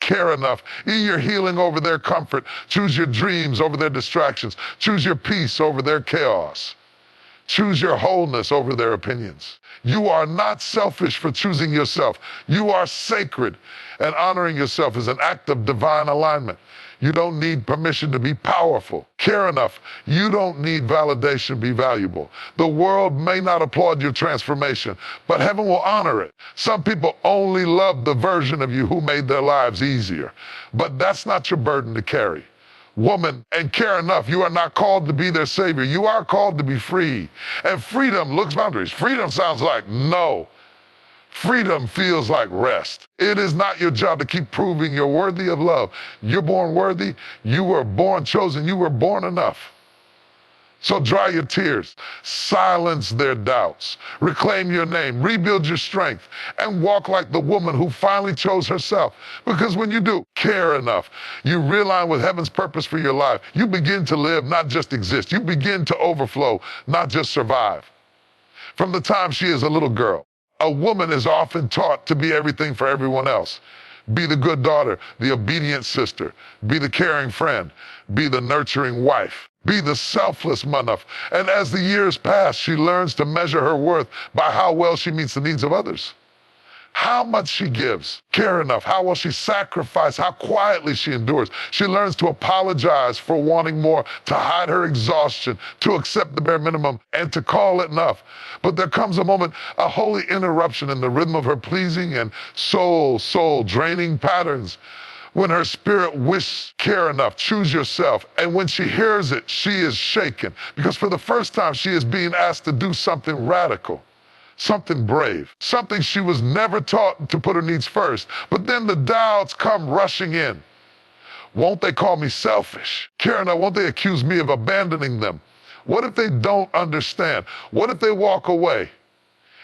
Care enough. Eat your healing over their comfort. Choose your dreams over their distractions. Choose your peace over their chaos. Choose your wholeness over their opinions. You are not selfish for choosing yourself. You are sacred, and honoring yourself is an act of divine alignment. You don't need permission to be powerful. Care enough. You don't need validation to be valuable. The world may not applaud your transformation, but heaven will honor it. Some people only love the version of you who made their lives easier, but that's not your burden to carry. Woman, and care enough. You are not called to be their savior. You are called to be free. And freedom looks boundaries. Freedom sounds like no. Freedom feels like rest. It is not your job to keep proving you're worthy of love. You're born worthy. You were born chosen. You were born enough. So dry your tears, silence their doubts, reclaim your name, rebuild your strength, and walk like the woman who finally chose herself. Because when you do care enough, you realign with heaven's purpose for your life. You begin to live, not just exist. You begin to overflow, not just survive. From the time she is a little girl, a woman is often taught to be everything for everyone else. Be the good daughter, the obedient sister, be the caring friend, be the nurturing wife. Be the selfless mother. And as the years pass, she learns to measure her worth by how well she meets the needs of others. How much she gives, care enough, how well she sacrifices, how quietly she endures. She learns to apologize for wanting more, to hide her exhaustion, to accept the bare minimum, and to call it enough. But there comes a moment, a holy interruption in the rhythm of her pleasing and soul-draining patterns, when her spirit wishes care enough, choose yourself. And when she hears it, she is shaken. Because for the first time, she is being asked to do something radical, something brave, something she was never taught to put her needs first. But then the doubts come rushing in. Won't they call me selfish? Care enough, won't they accuse me of abandoning them? What if they don't understand? What if they walk away?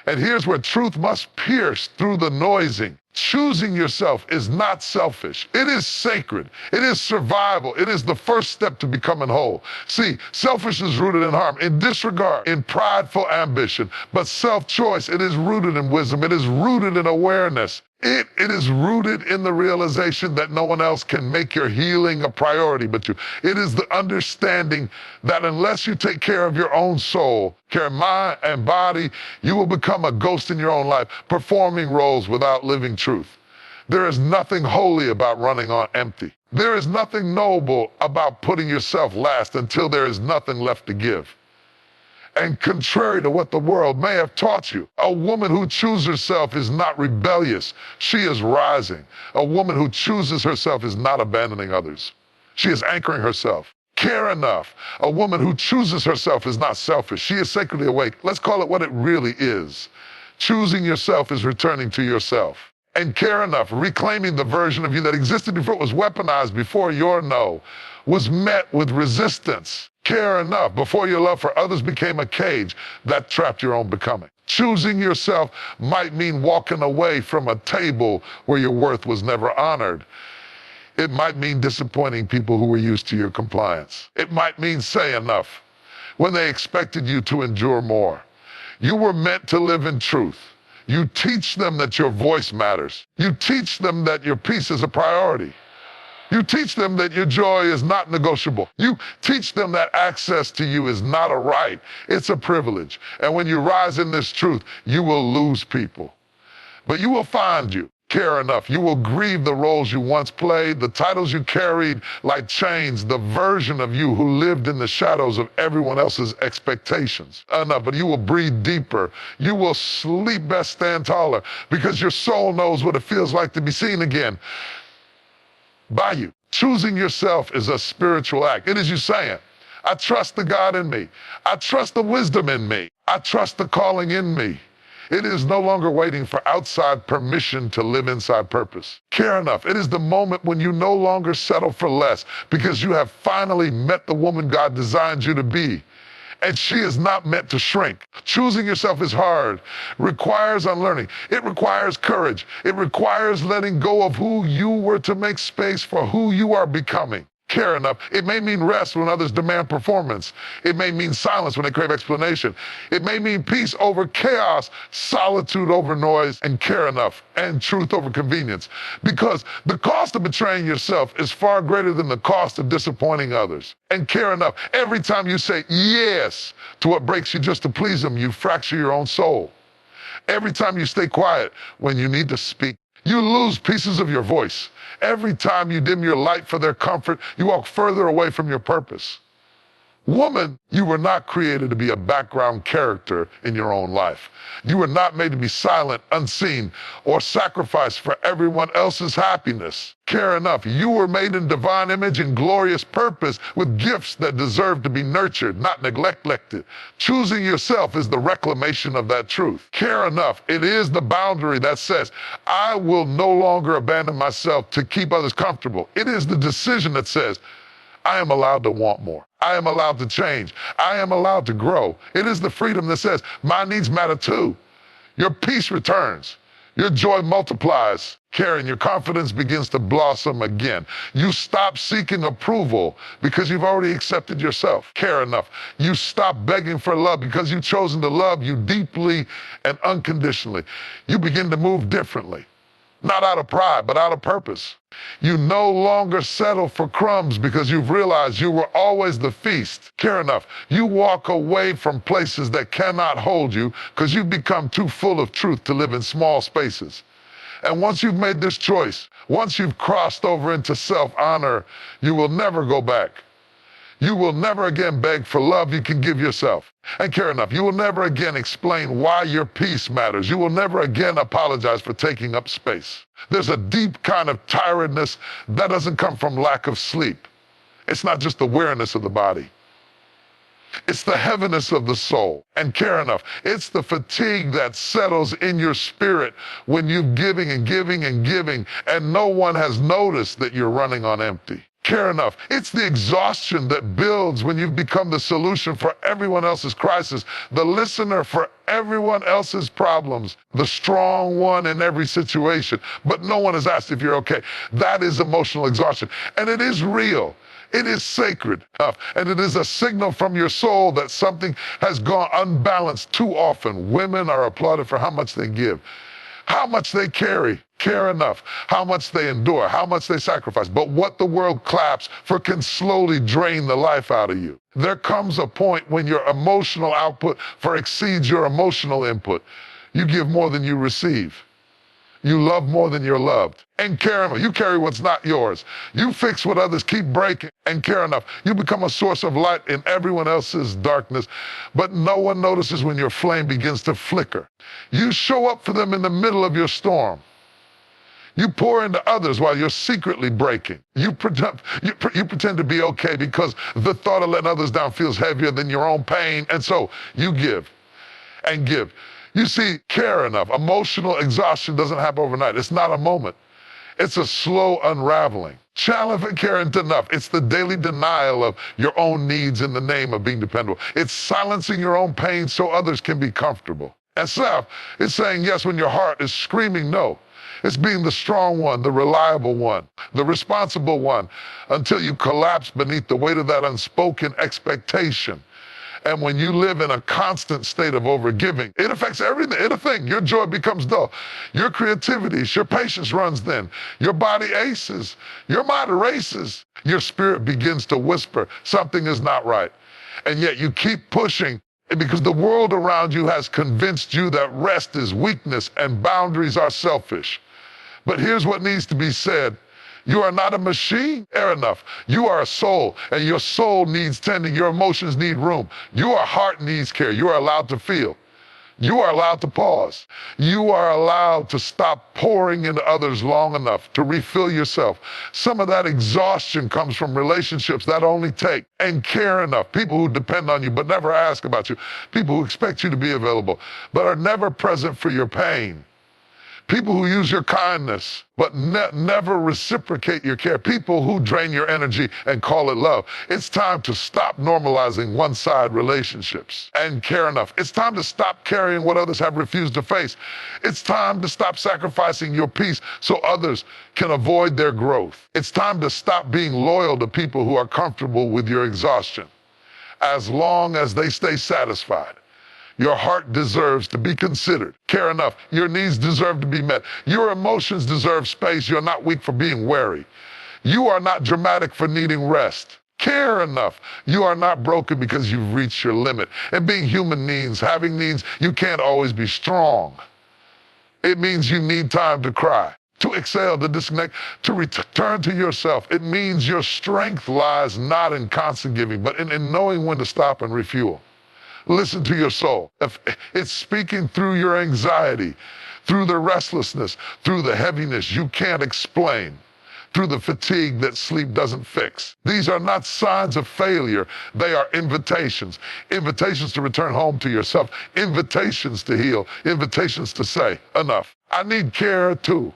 And here's where truth must pierce through the noising. Choosing yourself is not selfish. It is sacred. It is survival. It is the first step to becoming whole. See, selfishness is rooted in harm, in disregard, in prideful ambition. But self-choice, it is rooted in wisdom. It is rooted in awareness. It is rooted in the realization that no one else can make your healing a priority but you. It is the understanding that unless you take care of your own soul, care of mind and body, you will become a ghost in your own life, performing roles without living truth. There is nothing holy about running on empty. There is nothing noble about putting yourself last until there is nothing left to give. And contrary to what the world may have taught you, a woman who chooses herself is not rebellious. She is rising. A woman who chooses herself is not abandoning others. She is anchoring herself. Care enough. A woman who chooses herself is not selfish. She is sacredly awake. Let's call it what it really is. Choosing yourself is returning to yourself. And care enough, reclaiming the version of you that existed before it was weaponized, before your no was met with resistance. Care enough before your love for others became a cage that trapped your own becoming. Choosing yourself might mean walking away from a table where your worth was never honored. It might mean disappointing people who were used to your compliance. It might mean say enough when they expected you to endure more. You were meant to live in truth. You teach them that your voice matters. You teach them that your peace is a priority. You teach them that your joy is not negotiable. You teach them that access to you is not a right, it's a privilege. And when you rise in this truth, you will lose people. But you will find you. Care enough. You will grieve the roles you once played, the titles you carried like chains, the version of you who lived in the shadows of everyone else's expectations. Enough, but you will breathe deeper. You will sleep best, stand taller, because your soul knows what it feels like to be seen again by you. Choosing yourself is a spiritual act. It is you saying, I trust the God in me. I trust the wisdom in me. I trust the calling in me. It is no longer waiting for outside permission to live inside purpose. Care enough. It is the moment when you no longer settle for less because you have finally met the woman God designed you to be. And she is not meant to shrink. Choosing yourself is hard, requires unlearning. It requires courage. It requires letting go of who you were to make space for who you are becoming. Care enough. It may mean rest when others demand performance. It may mean silence when they crave explanation. It may mean peace over chaos, solitude over noise, and care enough, and truth over convenience. Because the cost of betraying yourself is far greater than the cost of disappointing others. And care enough. Every time you say yes to what breaks you just to please them, you fracture your own soul. Every time you stay quiet when you need to speak, you lose pieces of your voice. Every time you dim your light for their comfort, you walk further away from your purpose. Woman, you were not created to be a background character in your own life. You were not made to be silent, unseen, or sacrificed for everyone else's happiness. Care enough. You were made in divine image and glorious purpose with gifts that deserve to be nurtured, not neglected. Choosing yourself is the reclamation of that truth. Care enough. It is the boundary that says, I will no longer abandon myself to keep others comfortable. It is the decision that says, I am allowed to want more. I am allowed to change. I am allowed to grow. It is the freedom that says, my needs matter too. Your peace returns. Your joy multiplies. Karen, your confidence begins to blossom again. You stop seeking approval because you've already accepted yourself. Care enough. You stop begging for love because you've chosen to love you deeply and unconditionally. You begin to move differently. Not out of pride, but out of purpose. You no longer settle for crumbs because you've realized you were always the feast. Care enough. You walk away from places that cannot hold you because you've become too full of truth to live in small spaces. And once you've made this choice, once you've crossed over into self-honor, you will never go back. You will never again beg for love you can give yourself. And care enough, you will never again explain why your peace matters. You will never again apologize for taking up space. There's a deep kind of tiredness that doesn't come from lack of sleep. It's not just the weariness of the body. It's the heaviness of the soul. And care enough, it's the fatigue that settles in your spirit when you're giving and giving and giving, and no one has noticed that you're running on empty. Care enough. It's the exhaustion that builds when you've become the solution for everyone else's crisis, the listener for everyone else's problems, the strong one in every situation, but no one has asked if you're okay. That is emotional exhaustion, and it is real. It is sacred, and it is a signal from your soul that something has gone unbalanced too often. Women are applauded for how much they give, how much they carry. Care enough, how much they endure, how much they sacrifice. But what the world claps for can slowly drain the life out of you. There comes a point when your emotional output exceeds your emotional input. You give more than you receive. You love more than you're loved. And care enough, you carry what's not yours. You fix what others keep breaking. And care enough, you become a source of light in everyone else's darkness. But no one notices when your flame begins to flicker. You show up for them in the middle of your storm. You pour into others while you're secretly breaking. You pretend to be okay because the thought of letting others down feels heavier than your own pain. And so you give and give. You see, care enough. Emotional exhaustion doesn't happen overnight. It's not a moment. It's a slow unraveling. Challenge and care enough. It's the daily denial of your own needs in the name of being dependable. It's silencing your own pain so others can be comfortable. And self is saying yes when your heart is screaming no. It's being the strong one, the reliable one, the responsible one, until you collapse beneath the weight of that unspoken expectation. And when you live in a constant state of overgiving, it affects everything. Your joy becomes dull. Your creativity, your patience runs thin. Your body aces. Your mind races. Your spirit begins to whisper, something is not right. And yet you keep pushing because the world around you has convinced you that rest is weakness and boundaries are selfish. But here's what needs to be said. You are not a machine. Fair enough. You are a soul, and your soul needs tending. Your emotions need room. Your heart needs care. You are allowed to feel. You are allowed to pause. You are allowed to stop pouring into others long enough to refill yourself. Some of that exhaustion comes from relationships that only take and care enough. People who depend on you but never ask about you. People who expect you to be available but are never present for your pain. People who use your kindness but never reciprocate your care. People who drain your energy and call it love. It's time to stop normalizing one-side relationships and care enough. It's time to stop carrying what others have refused to face. It's time to stop sacrificing your peace so others can avoid their growth. It's time to stop being loyal to people who are comfortable with your exhaustion. As long as they stay satisfied, your heart deserves to be considered. Care enough. Your needs deserve to be met. Your emotions deserve space. You're not weak for being wary. You are not dramatic for needing rest. Care enough. You are not broken because you've reached your limit. And being human means, having needs, you can't always be strong. It means you need time to cry, to exhale, to disconnect, to return to yourself. It means your strength lies not in constant giving, but in knowing when to stop and refuel. Listen to your soul. If it's speaking through your anxiety, through the restlessness, through the heaviness you can't explain, through the fatigue that sleep doesn't fix. These are not signs of failure. They are invitations. Invitations to return home to yourself. Invitations to heal. Invitations to say, enough. I need care too.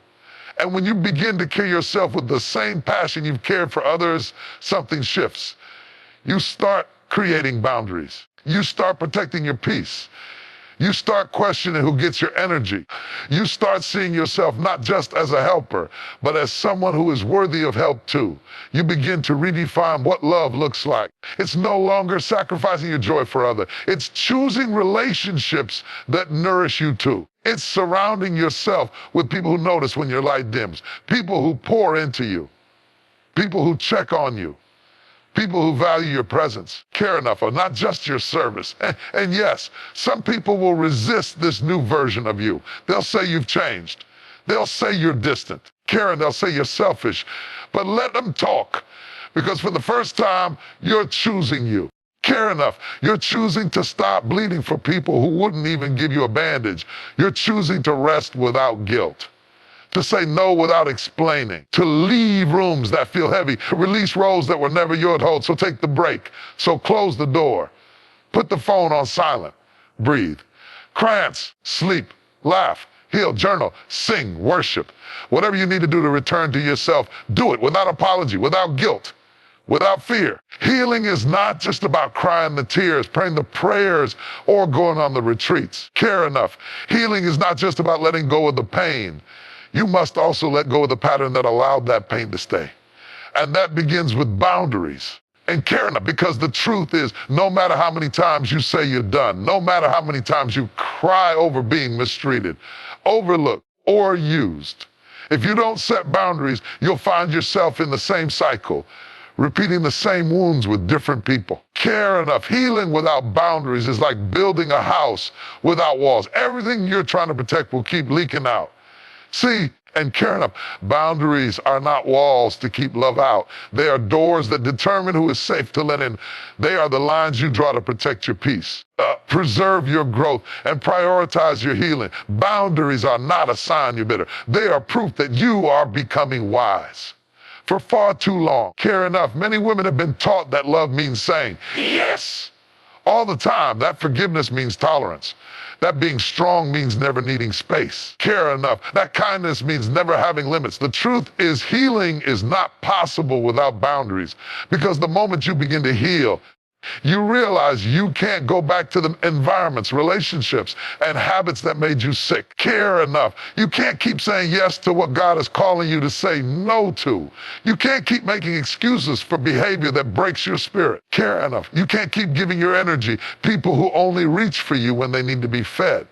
And when you begin to care yourself with the same passion you've cared for others, something shifts. You start creating boundaries. You start protecting your peace. You start questioning who gets your energy. You start seeing yourself not just as a helper, but as someone who is worthy of help too. You begin to redefine what love looks like. It's no longer sacrificing your joy for others. It's choosing relationships that nourish you too. It's surrounding yourself with people who notice when your light dims, people who pour into you, people who check on you, people who value your presence, care enough, or not just your service. And yes, some people will resist this new version of you. They'll say you've changed. They'll say you're distant. Karen, they'll say you're selfish. But let them talk, because for the first time, you're choosing you. Care enough. You're choosing to stop bleeding for people who wouldn't even give you a bandage. You're choosing to rest without guilt, to say no without explaining, to leave rooms that feel heavy, release roles that were never yours to hold. So take the break. So close the door. Put the phone on silent. Breathe. Krantz, sleep, laugh, heal, journal, sing, worship. Whatever you need to do to return to yourself, do it without apology, without guilt, without fear. Healing is not just about crying the tears, praying the prayers, or going on the retreats. Care enough. Healing is not just about letting go of the pain. You must also let go of the pattern that allowed that pain to stay. And that begins with boundaries. And care enough, because the truth is, no matter how many times you say you're done, no matter how many times you cry over being mistreated, overlooked, or used, if you don't set boundaries, you'll find yourself in the same cycle, repeating the same wounds with different people. Care enough. Healing without boundaries is like building a house without walls. Everything you're trying to protect will keep leaking out. See, and care enough, boundaries are not walls to keep love out. They are doors that determine who is safe to let in. They are the lines you draw to protect your peace, preserve your growth, and prioritize your healing. Boundaries are not a sign you're bitter. They are proof that you are becoming wise. For far too long, care enough, many women have been taught that love means saying yes all the time. That forgiveness means tolerance. That being strong means never needing space. Care enough. That kindness means never having limits. The truth is, healing is not possible without boundaries, because the moment you begin to heal, you realize you can't go back to the environments, relationships, and habits that made you sick. Care enough. You can't keep saying yes to what God is calling you to say no to. You can't keep making excuses for behavior that breaks your spirit. Care enough. You can't keep giving your energy people who only reach for you when they need to be fed.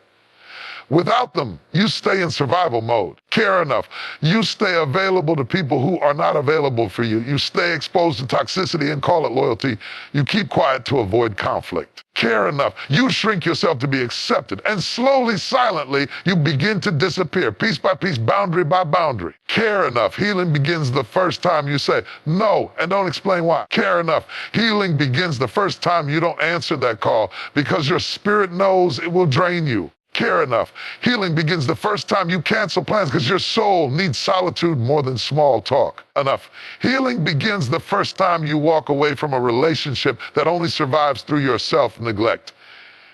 Without them, you stay in survival mode. Care enough. You stay available to people who are not available for you. You stay exposed to toxicity and call it loyalty. You keep quiet to avoid conflict. Care enough. You shrink yourself to be accepted. And slowly, silently, you begin to disappear, piece by piece, boundary by boundary. Care enough. Healing begins the first time you say no and don't explain why. Care enough. Healing begins the first time you don't answer that call, because your spirit knows it will drain you. Care enough. Healing begins the first time you cancel plans, because your soul needs solitude more than small talk. Enough. Healing begins the first time you walk away from a relationship that only survives through your self-neglect.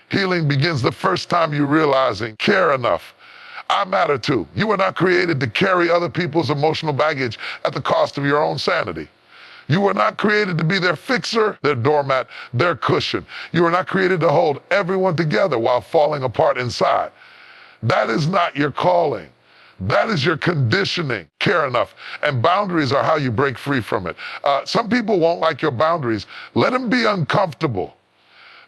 Healing begins the first time you realizing, care enough. I matter too. You were not created to carry other people's emotional baggage at the cost of your own sanity. You were not created to be their fixer, their doormat, their cushion. You were not created to hold everyone together while falling apart inside. That is not your calling. That is your conditioning. Care enough. And boundaries are how you break free from it. Some people won't like your boundaries. Let them be uncomfortable.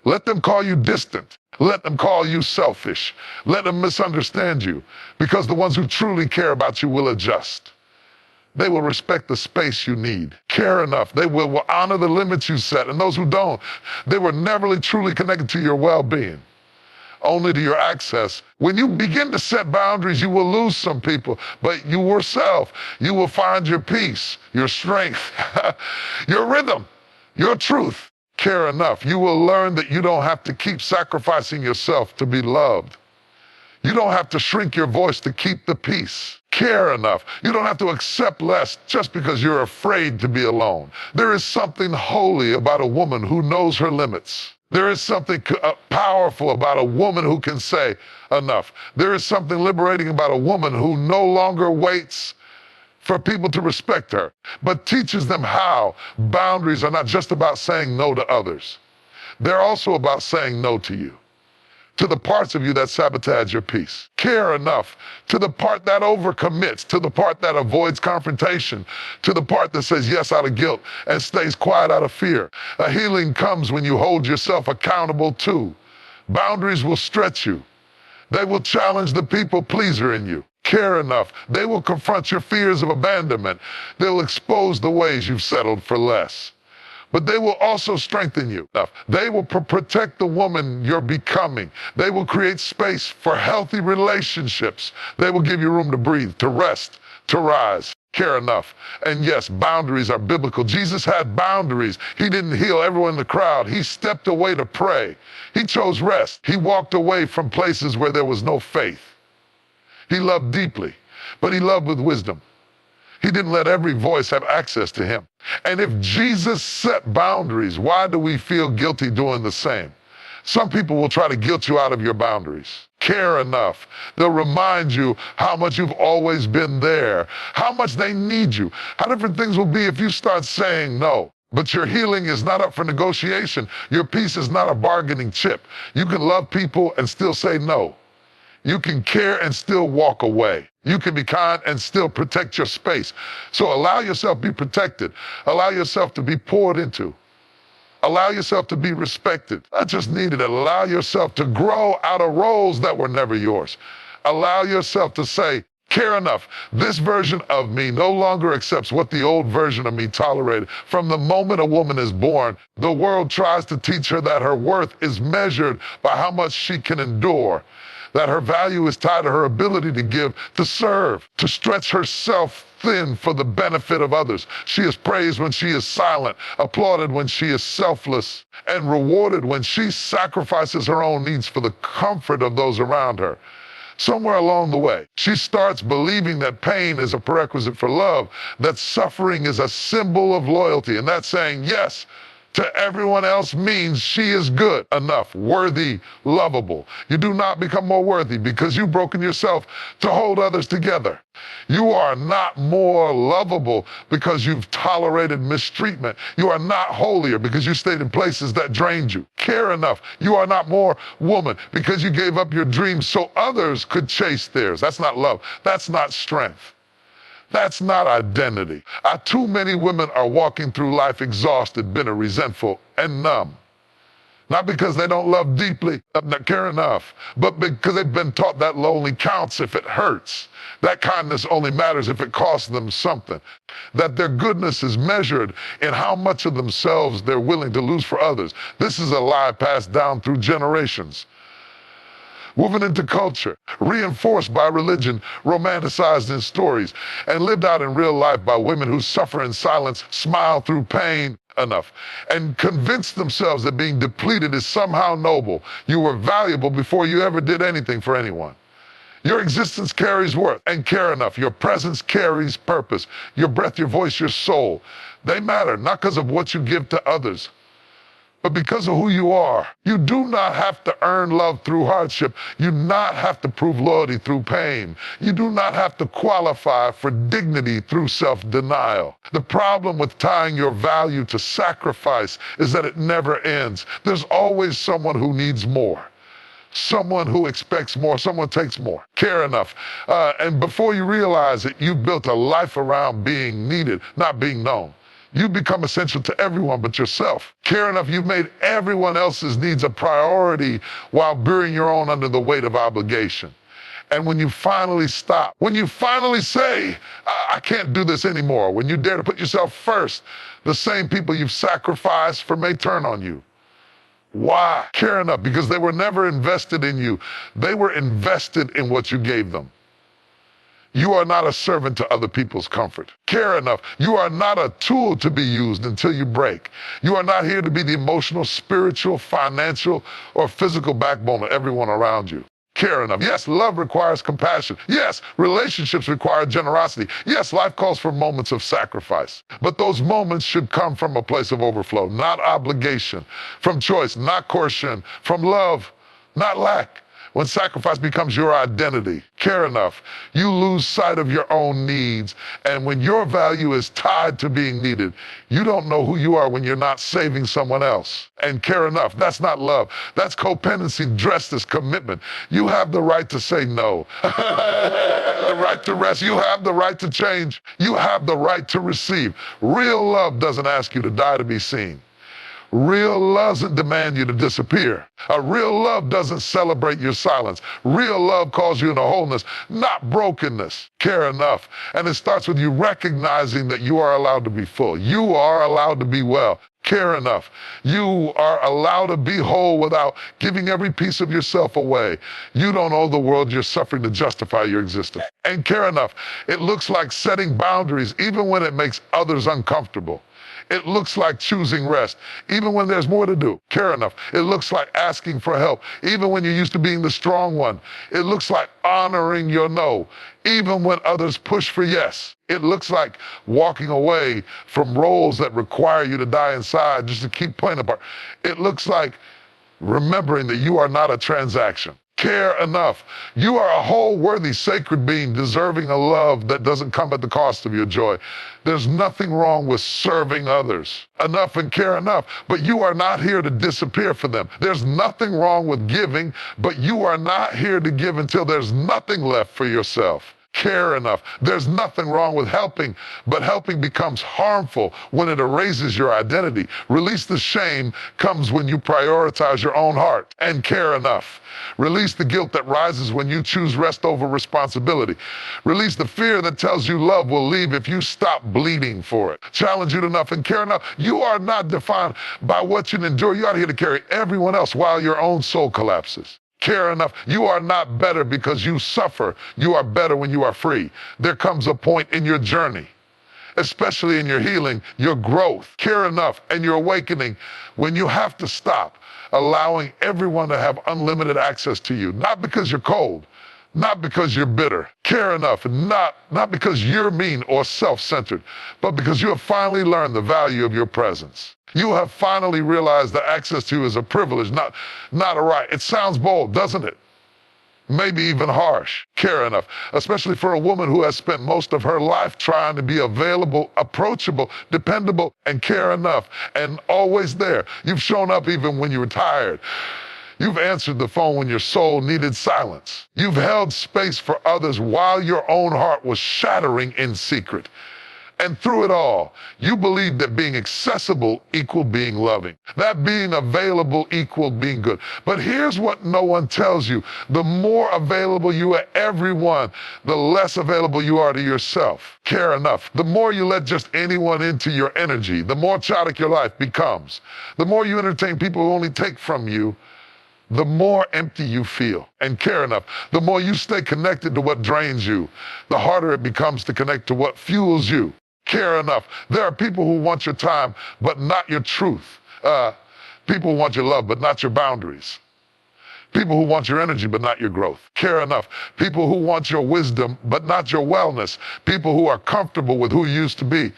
Let them call you distant. Let them call you selfish. Let them misunderstand you, because the ones who truly care about you will adjust. They will respect the space you need. Care enough. They will honor the limits you set. And those who don't, they were never truly connected to your well-being, only to your access. When you begin to set boundaries, you will lose some people, but you yourself, you will find your peace, your strength, your rhythm, your truth. Care enough. You will learn that you don't have to keep sacrificing yourself to be loved. You don't have to shrink your voice to keep the peace. Care enough. You don't have to accept less just because you're afraid to be alone. There is something holy about a woman who knows her limits. There is something powerful about a woman who can say enough. There is something liberating about a woman who no longer waits for people to respect her, but teaches them how boundaries are not just about saying no to others. They're also about saying no to you, to the parts of you that sabotage your peace. Care enough to the part that overcommits, to the part that avoids confrontation, to the part that says yes out of guilt and stays quiet out of fear. A healing comes when you hold yourself accountable too. Boundaries will stretch you. They will challenge the people pleaser in you. Care enough. They will confront your fears of abandonment. They'll expose the ways you've settled for less. But they will also strengthen you. They will protect the woman you're becoming. They will create space for healthy relationships. They will give you room to breathe, to rest, to rise. Care enough. And yes, boundaries are biblical. Jesus had boundaries. He didn't heal everyone in the crowd. He stepped away to pray. He chose rest. He walked away from places where there was no faith. He loved deeply, but he loved with wisdom. He didn't let every voice have access to him. And if Jesus set boundaries, why do we feel guilty doing the same? Some people will try to guilt you out of your boundaries. Care enough. They'll remind you how much you've always been there, how much they need you, how different things will be if you start saying no. But your healing is not up for negotiation. Your peace is not a bargaining chip. You can love people and still say no. You can care and still walk away. You can be kind and still protect your space. So allow yourself to be protected. Allow yourself to be poured into. Allow yourself to be respected. Not just needed. Allow yourself to grow out of roles that were never yours. Allow yourself to say, care enough. This version of me no longer accepts what the old version of me tolerated. From the moment a woman is born, the world tries to teach her that her worth is measured by how much she can endure, that her value is tied to her ability to give, to serve, to stretch herself thin for the benefit of others. She is praised when she is silent, applauded when she is selfless, and rewarded when she sacrifices her own needs for the comfort of those around her. Somewhere along the way, she starts believing that pain is a prerequisite for love, that suffering is a symbol of loyalty, and that saying yes to everyone else means she is good enough, worthy, lovable. You do not become more worthy because you've broken yourself to hold others together. You are not more lovable because you've tolerated mistreatment. You are not holier because you stayed in places that drained you. Care enough. You are not more woman because you gave up your dreams so others could chase theirs. That's not love. That's not strength. That's not identity. Too many women are walking through life exhausted, bitter, resentful, and numb. Not because they don't love deeply, not care enough, but because they've been taught that lonely counts if it hurts. That kindness only matters if it costs them something. That their goodness is measured in how much of themselves they're willing to lose for others. This is a lie passed down through generations, woven into culture, reinforced by religion, romanticized in stories, and lived out in real life by women who suffer in silence, smile through pain enough, and convince themselves that being depleted is somehow noble. You were valuable before you ever did anything for anyone. Your existence carries worth and care enough. Your presence carries purpose. Your breath, your voice, your soul. They matter, not because of what you give to others, but because of who you are. You do not have to earn love through hardship. You do not have to prove loyalty through pain. You do not have to qualify for dignity through self-denial. The problem with tying your value to sacrifice is that it never ends. There's always someone who needs more. Someone who expects more, someone takes more. Care enough. And before you realize it, you've built a life around being needed, not being known. You become essential to everyone but yourself. Care enough, you've made everyone else's needs a priority while burying your own under the weight of obligation. And when you finally stop, when you finally say, I can't do this anymore, when you dare to put yourself first, the same people you've sacrificed for may turn on you. Why? Care enough, because they were never invested in you. They were invested in what you gave them. You are not a servant to other people's comfort. Care enough. You are not a tool to be used until you break. You are not here to be the emotional, spiritual, financial, or physical backbone of everyone around you. Care enough. Yes, love requires compassion. Yes, relationships require generosity. Yes, life calls for moments of sacrifice. But those moments should come from a place of overflow, not obligation. From choice, not coercion. From love, not lack. When sacrifice becomes your identity, care enough, you lose sight of your own needs. And when your value is tied to being needed, you don't know who you are when you're not saving someone else. And care enough, that's not love. That's codependency dressed as commitment. You have the right to say no. The right to rest. You have the right to change. You have the right to receive. Real love doesn't ask you to die to be seen. Real love doesn't demand you to disappear. A real love doesn't celebrate your silence. Real love calls you into wholeness, not brokenness. Care enough. And it starts with you recognizing that you are allowed to be full. You are allowed to be well. Care enough. You are allowed to be whole without giving every piece of yourself away. You don't owe the world your suffering to justify your existence. And care enough. It looks like setting boundaries even when it makes others uncomfortable. It looks like choosing rest, even when there's more to do. Care enough. It looks like asking for help, even when you're used to being the strong one. It looks like honoring your no, even when others push for yes. It looks like walking away from roles that require you to die inside just to keep playing a part. It looks like remembering that you are not a transaction. Care enough. You are a whole, worthy, sacred being deserving a love that doesn't come at the cost of your joy. There's nothing wrong with serving others. Enough and care enough. But you are not here to disappear for them. There's nothing wrong with giving, but you are not here to give until there's nothing left for yourself. Care enough. There's nothing wrong with helping, but helping becomes harmful when it erases your identity. Release the shame comes when you prioritize your own heart. And care enough. Release the guilt that rises when you choose rest over responsibility. Release the fear that tells you love will leave if you stop bleeding for it. Challenge it enough and care enough. You are not defined by what you endure. You are here to carry everyone else while your own soul collapses. Care enough. You are not better because you suffer. You are better when you are free. There comes a point in your journey, especially in your healing, your growth, care enough, and your awakening, when you have to stop allowing everyone to have unlimited access to you. Not because you're cold, not because you're bitter. Care enough, and not because you're mean or self-centered, but because you have finally learned the value of your presence. You have finally realized that access to you is a privilege, not a right. It sounds bold, doesn't it? Maybe even harsh. Care enough, especially for a woman who has spent most of her life trying to be available, approachable, dependable, and care enough, and always there. You've shown up even when you were tired. You've answered the phone when your soul needed silence. You've held space for others while your own heart was shattering in secret. And through it all, you believed that being accessible equaled being loving, that being available equaled being good. But here's what no one tells you. The more available you are to everyone, the less available you are to yourself. Care enough. The more you let just anyone into your energy, the more chaotic your life becomes. The more you entertain people who only take from you, the more empty you feel. And care enough. The more you stay connected to what drains you, the harder it becomes to connect to what fuels you. Care enough. There are people who want your time, but not your truth. People who want your love, but not your boundaries. People who want your energy, but not your growth. Care enough. People who want your wisdom, but not your wellness. People who are comfortable with who you used to be,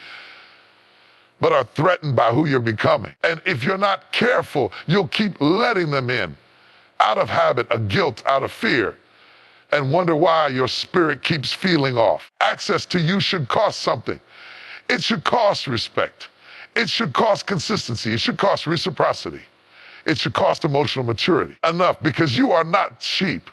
but are threatened by who you're becoming. And if you're not careful, you'll keep letting them in, out of habit, of guilt, out of fear, and wonder why your spirit keeps feeling off. Access to you should cost something. It should cost respect. It should cost consistency. It should cost reciprocity. It should cost emotional maturity. Enough, because you are not cheap.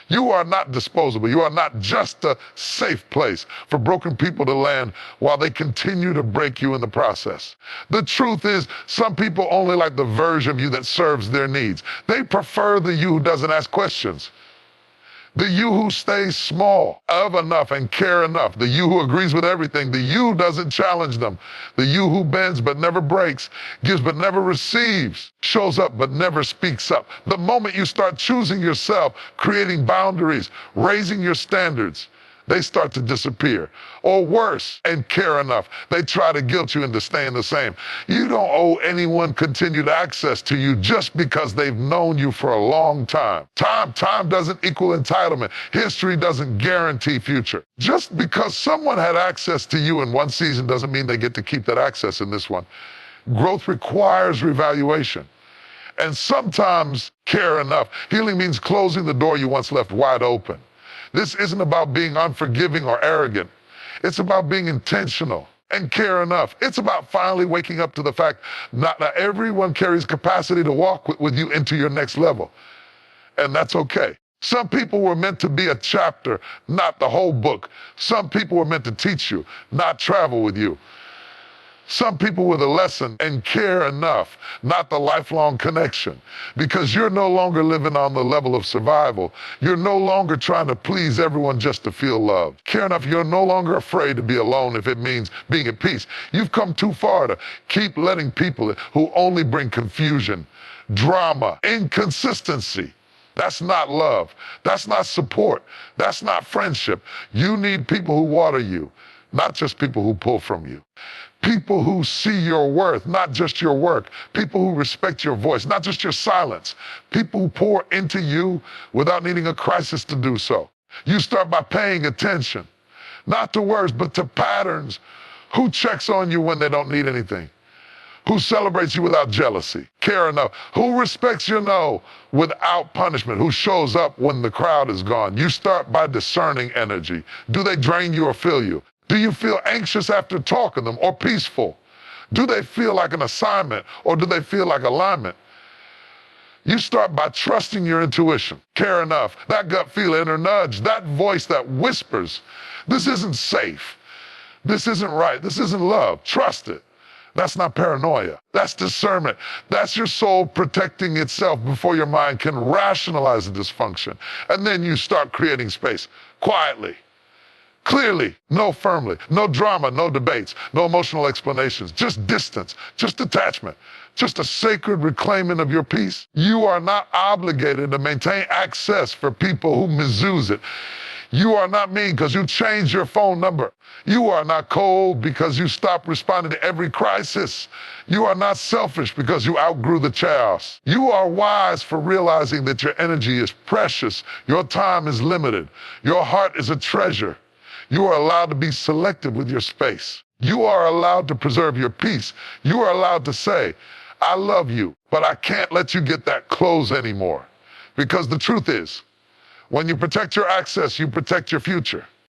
You are not disposable. You are not just a safe place for broken people to land while they continue to break you in the process. The truth is, some people only like the version of you that serves their needs. They prefer the you who doesn't ask questions. The you who stays small, of enough and care enough. The you who agrees with everything. The you who doesn't challenge them. The you who bends but never breaks, gives but never receives, shows up but never speaks up. The moment you start choosing yourself, creating boundaries, raising your standards, they start to disappear. Or worse, and care enough, they try to guilt you into staying the same. You don't owe anyone continued access to you just because they've known you for a long time. Time doesn't equal entitlement. History doesn't guarantee future. Just because someone had access to you in one season doesn't mean they get to keep that access in this one. Growth requires reevaluation. And sometimes care enough. Healing means closing the door you once left wide open. This isn't about being unforgiving or arrogant. It's about being intentional and care enough. It's about finally waking up to the fact not everyone carries capacity to walk with you into your next level. And that's okay. Some people were meant to be a chapter, not the whole book. Some people were meant to teach you, not travel with you. Some people with a lesson and care enough, not the lifelong connection. Because you're no longer living on the level of survival. You're no longer trying to please everyone just to feel loved. Care enough, you're no longer afraid to be alone if it means being at peace. You've come too far to keep letting people who only bring confusion, drama, inconsistency. That's not love. That's not support. That's not friendship. You need people who water you, not just people who pull from you. People who see your worth, not just your work. People who respect your voice, not just your silence. People who pour into you without needing a crisis to do so. You start by paying attention, not to words, but to patterns. Who checks on you when they don't need anything? Who celebrates you without jealousy? Care enough. Who respects your no without punishment? Who shows up when the crowd is gone? You start by discerning energy. Do they drain you or fill you? Do you feel anxious after talking to them or peaceful? Do they feel like an assignment or do they feel like alignment? You start by trusting your intuition. Care enough. That gut feel, inner nudge, that voice that whispers, this isn't safe. This isn't right. This isn't love. Trust it. That's not paranoia. That's discernment. That's your soul protecting itself before your mind can rationalize the dysfunction. And then you start creating space quietly. Clearly, no firmly, no drama, no debates, no emotional explanations, just distance, just detachment, just a sacred reclaiming of your peace. You are not obligated to maintain access for people who misuse it. You are not mean because you changed your phone number. You are not cold because you stopped responding to every crisis. You are not selfish because you outgrew the chaos. You are wise for realizing that your energy is precious. Your time is limited. Your heart is a treasure. You are allowed to be selective with your space. You are allowed to preserve your peace. You are allowed to say, I love you, but I can't let you get that close anymore. Because the truth is, when you protect your access, you protect your future.